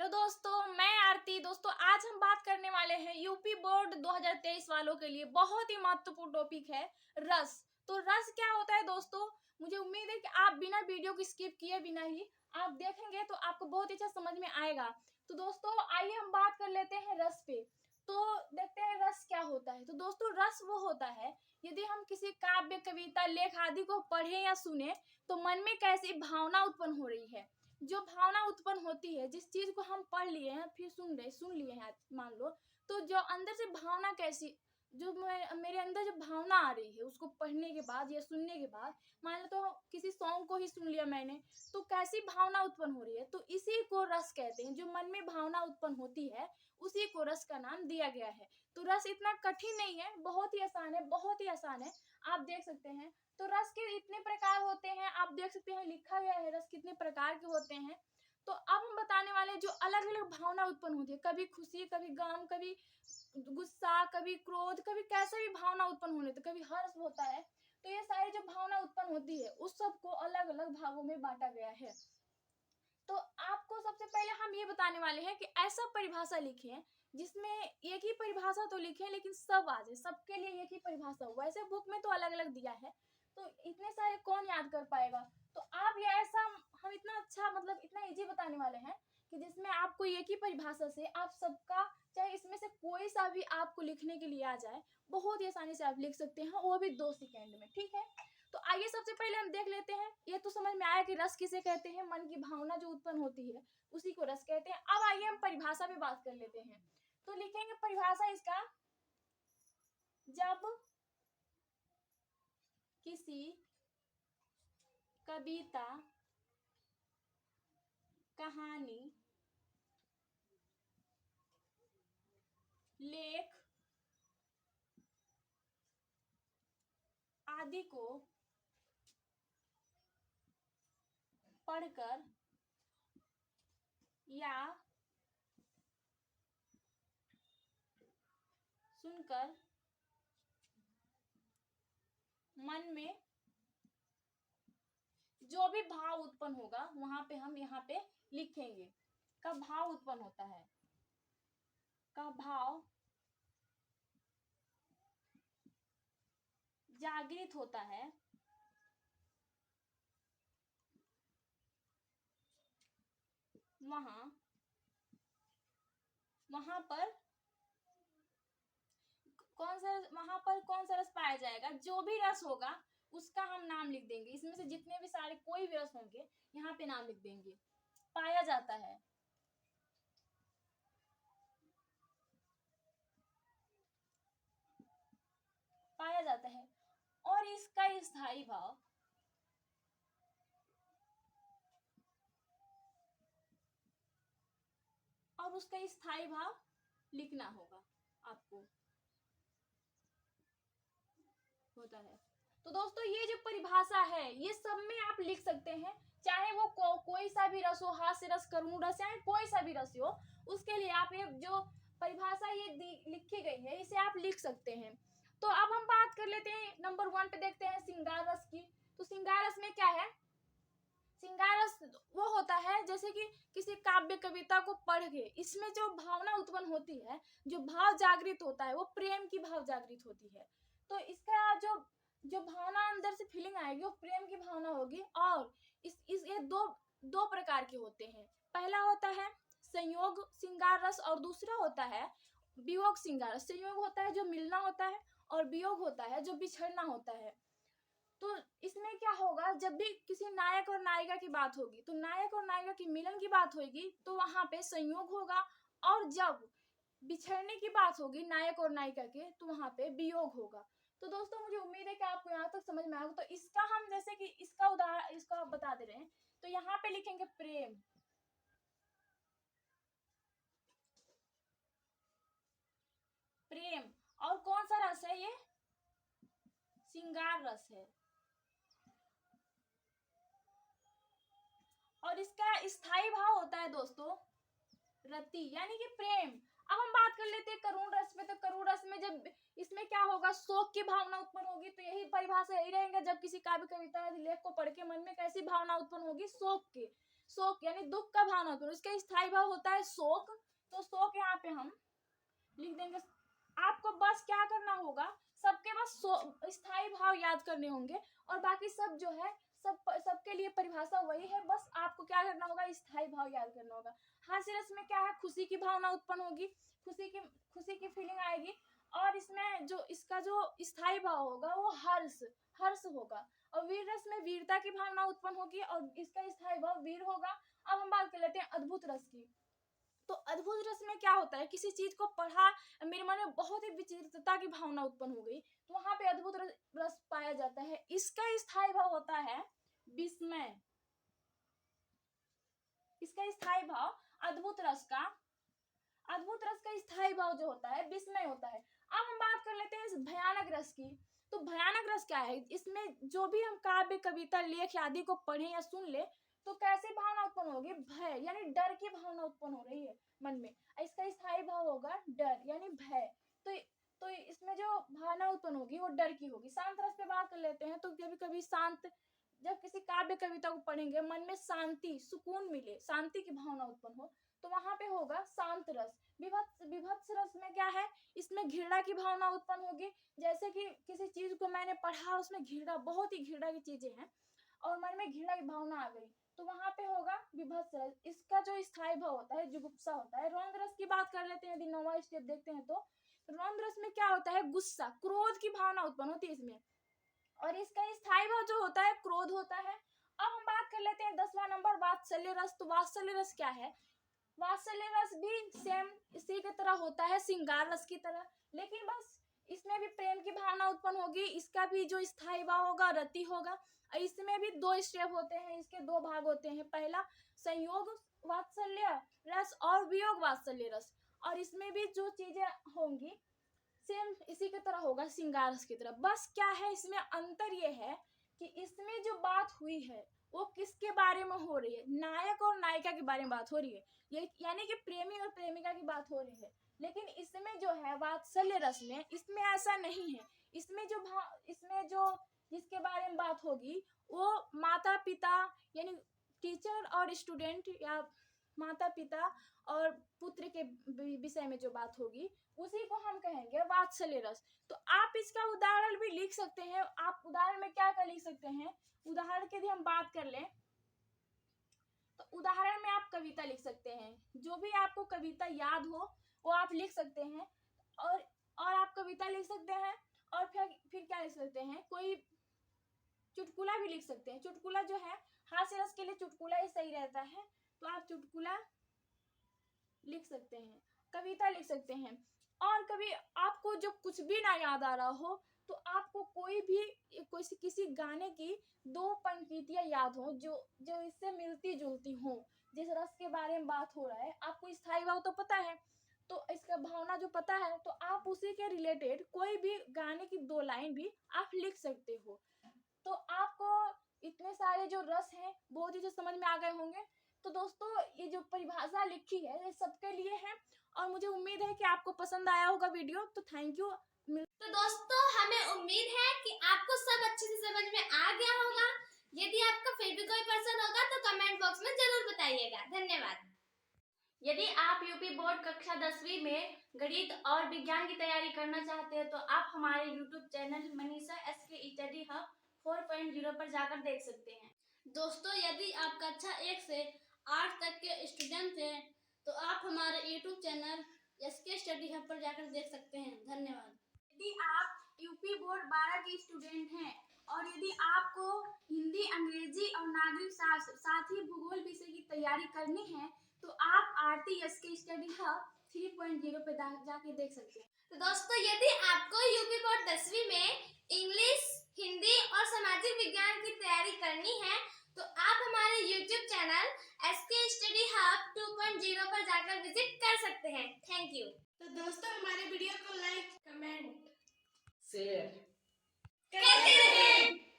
Hello दोस्तों, मैं आरती। दोस्तों आज हम बात करने वाले हैं यूपी बोर्ड 2023 वालों के लिए बहुत ही महत्वपूर्ण टॉपिक है रस। तो रस क्या होता है दोस्तों? मुझे उम्मीद है कि आप बिना वीडियो को स्किप किए बिना ही आप देखेंगे तो आपको बहुत ही अच्छा समझ में आएगा। तो दोस्तों आइए हम बात कर लेते हैं रस पे। तो देखते हैं रस क्या होता है। तो दोस्तों रस वो होता है यदि हम किसी काव्य, कविता, लेख आदि को पढ़े या सुने तो मन में कैसी भावना उत्पन्न हो रही है। जो भावना उत्पन्न होती है, जिस चीज को हम पढ़ लिए हैं फिर सुन लिए हैं मान लो, तो जो अंदर से भावना कैसी, जो मेरे अंदर जो भावना आ रही है उसको पढ़ने के बाद या सुनने के बाद, मान लो तो किसी सॉन्ग को ही सुन लिया मैंने, तो कैसी भावना उत्पन्न हो रही है, तो इसी को रस कहते हैं। जो मन में भावना उत्पन्न होती है उसी को रस का नाम दिया गया है। तो रस इतना कठिन नहीं है, बहुत ही आसान है, बहुत ही आसान है। आप देख सकते हैं तो रस के इतने प्रकार होते हैं, आप देख सकते हैं लिखा गया है रस कितने प्रकार के होते हैं। तो अब हम बताने वाले हैं जो अलग अलग भावना उत्पन्न होती है, कभी खुशी, कभी गम, कभी गुस्सा, कभी क्रोध, कभी कैसे भी भावना उत्पन्न होने, तो कभी हर्ष होता है। तो ये सारी जो भावना उत्पन्न होती है उस सबको अलग अलग भागों में बांटा गया है। तो आपको सबसे पहले हम ये बताने वाले हैं कि ऐसा परिभाषा लिखें जिसमें एक ही परिभाषा तो लिखें लेकिन सब आ जाए, सबके लिए एक ही परिभाषा हो। वैसे बुक में तो अलग अलग दिया है तो इतने सारे कौन याद कर पाएगा। तो आप ये ऐसा, हम इतना अच्छा मतलब इतना इजी बताने वाले हैं कि जिसमें आपको एक ही परिभाषा से आप सबका, चाहे इसमें से कोई सा भी आपको लिखने के लिए आ जाए, बहुत ही आसानी से आप लिख सकते हैं, वो भी 2 सेकेंड में। ठीक है, तो आइए सबसे पहले हम देख लेते हैं। ये तो समझ में आया कि रस किसे कहते हैं, मन की भावना जो उत्पन्न होती है उसी को रस कहते हैं। अब आइए हम परिभाषा पे बात कर लेते हैं। तो लिखेंगे परिभाषा इसका, जब किसी कविता, कहानी, लेख आदि को पढ़कर या सुनकर मन में जो भी भाव उत्पन्न होगा वहां पे हम यहाँ पे लिखेंगे का भाव उत्पन्न होता है, का भाव जागृत होता है, वहां पर कौन सा रस पाया जाएगा, जो भी रस होगा उसका हम नाम लिख देंगे। इसमें से जितने भी सारे कोई भी रस होंगे यहाँ पे नाम लिख देंगे। पाया जाता है, पाया जाता है। और इसका स्थायी भाव, और उसका स्थायी भाव लिखना होगा आपको, होता है। तो दोस्तों ये जो परिभाषा है ये सब में आप लिख सकते हैं, चाहे वो कोई सा भी रस हो, हास्य रस, करुण रस, चाहे कोई सा भी रस हो, उसके लिए आप ये जो परिभाषा ये लिखी गई है इसे आप लिख सकते हैं। तो अब हम बात कर लेते हैं नंबर 1 पे, देखते हैं श्रृंगार रस की। तो श्रृंगार रस में क्या है? श्रृंगार रस वो होता है जैसे कि किसी काव्य, कविता को पढ़ के इसमें जो भावना उत्पन्न होती है, जो भाव जागृत होता है, वो प्रेम की भाव जागृत होती है। तो इसका जो जो भावना अंदर से फीलिंग आएगी वो प्रेम की भावना होगी। और इस ये दो प्रकार के होते हैं। पहला होता है संयोग श्रृंगार रस और दूसरा होता है वियोग श्रृंगार रस। संयोग होता है जो मिलना होता है और वियोग होता है जो बिछड़ना होता है। तो इसमें क्या होगा, जब भी किसी नायक और नायिका की बात होगी तो नायक और नायिका की मिलन की बात होगी तो वहां पे संयोग होगा, और जब बिछड़ने की बात होगी नायक और नायिका के तो वहां पे वियोग होगा। तो दोस्तों मुझे उम्मीद है कि आपको यहाँ तक समझ में आएगा। तो इसका हम जैसे कि इसका उदाहरण इसका बता दे रहे हैं, तो यहाँ पे लिखेंगे प्रेम, प्रेम। और कौन सा रस है ये? श्रृंगार रस है। और इसका स्थायी भाव होता है दोस्तों रति, यानी कि प्रेम। अब हम बात कर लेते हैं करुण रस में। तो करुण रस में जब इसमें क्या होगा, शोक की भावना उत्पन्न होगी। तो यही परिभाषा यही रहेगा, जब किसी काव्य, कविता, लेख को पढ़ के मन में कैसी भावना उत्पन्न होगी, शोक की। शोक यानी दुख का भावना उत्पन्न, इसका स्थायी भाव होता है शोक। तो शोक यहाँ पे हम लिख देंगे। आपको बस क्या करना होगा, सबके बस स्थायी भाव याद करने होंगे और बाकी सब जो है सबके लिए परिभाषा वही है, बस आपको क्या करना होगा, स्थायी भाव याद करना होगा। हास्य रस में क्या है, खुशी की भावना उत्पन्न होगी, खुशी की फीलिंग आएगी और इसमें जो इसका जो स्थायी भाव होगा वो हर्ष होगा। और वीर रस में वीरता की भावना उत्पन्न होगी और इसका स्थायी भाव वीर होगा। अब हम बात कर लेते हैं अद्भुत रस की। तो अद्भुत रस में क्या होता है, किसी चीज को पढ़ा, मेरे मन में बहुत ही विचित्रता की भावना उत्पन्न हो गई, तो वहां पे अद्भुत रस पाया जाता है। इसका स्थायी भाव होता है विस्मय। इसका स्थायी भाव अद्भुत रस का स्थायी भाव जो होता है विस्मय होता है। अब हम बात कर लेते हैं इस भयानक रस की। तो भयानक रस क्या है, इसमें जो भी हम काव्य, कविता, लेख आदि को पढ़े या सुन ले तो कैसी भावना उत्पन्न होगी, भय यानी डर की भावना उत्पन्न हो रही है मन में। इसका स्थायी भाव होगा डर यानी भय। तो इसमें जो भावना उत्पन्न होगी वो डर की होगी। शांत रस पे बात कर लेते हैं। तो कभी कभी जब किसी काव्य कविता को पढ़ेंगे, मन में शांति, सुकून मिले, शांति की भावना उत्पन्न हो, तो वहां पे होगा शांत रस। विभत्स रस में क्या है, इसमें घृणा की भावना उत्पन्न होगी। जैसे कि किसी चीज को मैंने पढ़ा, उसमें घृणा, बहुत ही घृणा की चीजें हैं और मन में घृणा की भावना आ गई, तो वहां पे होगा विभत्स रस। इसका जो स्थायी भाव होता है जुगुप्सा होता है। रौद्र रस की बात कर लेते हैं, यदि 9वां स्टेप देखते हैं तो रौद्र रस में क्या होता है, गुस्सा, क्रोध की भावना उत्पन्न होती है इसमें और इसका स्थायी भाव जो होता है क्रोध होता है। अब हम बात कर लेते हैं 10वां नंबर वात्सल्य रस। तो वात्सल्य रस क्या है, वात्सल्य रस भी सेम इसी की तरह होता है, श्रृंगार रस की तरह, लेकिन बस इसमें भी प्रेम की भावना उत्पन्न होगी। इसका भी जो स्थायी भाव होगा रति होगा। इसमें भी 2 स्टेप होते हैं, इसके 2 भाग होते हैं। पहला संयोग वात्सल्य रस और वियोग वात्सल्य रस, और इसमें भी जो चीजें होंगी सेम इसी की तरह होगा, श्रृंगार रस की तरह। बस क्या है इसमें अंतर ये है कि इसमें जो बात हुई है वो किसके बारे में हो रही है, नायक और नायिका के बारे में बात हो रही है, ये यानी कि प्रेमी और प्रेमिका की बात हो रही है। लेकिन इसमें जो है वात्सल्य रस में, इसमें ऐसा नहीं है। इसमें जो जिसके बारे में बात होगी वो माता पिता यानी टीचर और स्टूडेंट, या माता पिता और पुत्र के विषय में जो बात होगी उसी को हम कहेंगे वात्सल्य रस। तो आप इसका उदाहरण भी लिख सकते हैं। आप उदाहरण में क्या लिख सकते हैं, उदाहरण की यदि हम बात कर लें तो उदाहरण में आप कविता लिख सकते हैं। जो भी आपको कविता याद हो वो आप लिख सकते हैं और आप कविता लिख सकते हैं और फिर क्या लिख सकते हैं, कोई चुटकुला भी लिख सकते हैं। चुटकुला जो है हास्य रस के लिए चुटकुला ही सही रहता है, तो आप चुटकुला लिख सकते हैं, कविता लिख सकते हैं। और कभी आपको जो कुछ भी ना याद आ रहा हो तो आपको किसी गाने की 2 पंक्तियां याद हो जो इससे मिलती जुलती हो, जिस रस के बारे में बात हो रहा है। आपको स्थायी भाव तो पता है, तो इसका भावना जो पता है, तो आप उसी के रिलेटेड कोई भी गाने की 2 लाइन भी आप लिख सकते हो। तो आपको इतने सारे जो रस हैं बहुत ही समझ में आ गए होंगे। तो दोस्तों ये जो परिभाषा लिखी है ये सबके लिए है और मुझे उम्मीद है कि आपको पसंद आया होगा वीडियो। तो थैंक यू। तो दोस्तों हमें उम्मीद है कि आपको सब अच्छे से समझ में आ गया होगा। यदि आपका फिर भी कोई प्रश्न होगा तो कमेंट बॉक्स में जरूर बताइएगा। धन्यवाद। यदि आप यूपी बोर्ड कक्षा 10वीं में गणित और विज्ञान की तैयारी करना चाहते हैं तो आप हमारे YouTube channel Manisha SK study hub 4.0 पर जाकर देख सकते हैं। दोस्तों यदि आप कक्षा 1 से 8 तक के स्टूडेंट हैं तो आप हमारे YouTube channel SK study hub पर जाकर देख सकते हैं। धन्यवाद। यदि आप यूपी बोर्ड 12 के स्टूडेंट हैं और यदि आपको हिंदी, अंग्रेजी और नागरिक शास्त्र साथ ही भूगोल विषय की तैयारी करनी है तो आप आरती SK स्टडी हब 3.0 पे जाके देख सकते हैं। तो दोस्तों यदि आपको यूपी बोर्ड 10वीं में इंग्लिश, हिंदी और सामाजिक विज्ञान की तैयारी करनी है तो आप हमारे YouTube channel SK study hub 2.0 पर जाकर विजिट कर सकते हैं। Thank you. तो दोस्तों हमारे वीडियो को लाइक, कमेंट, शेयर करते रहें।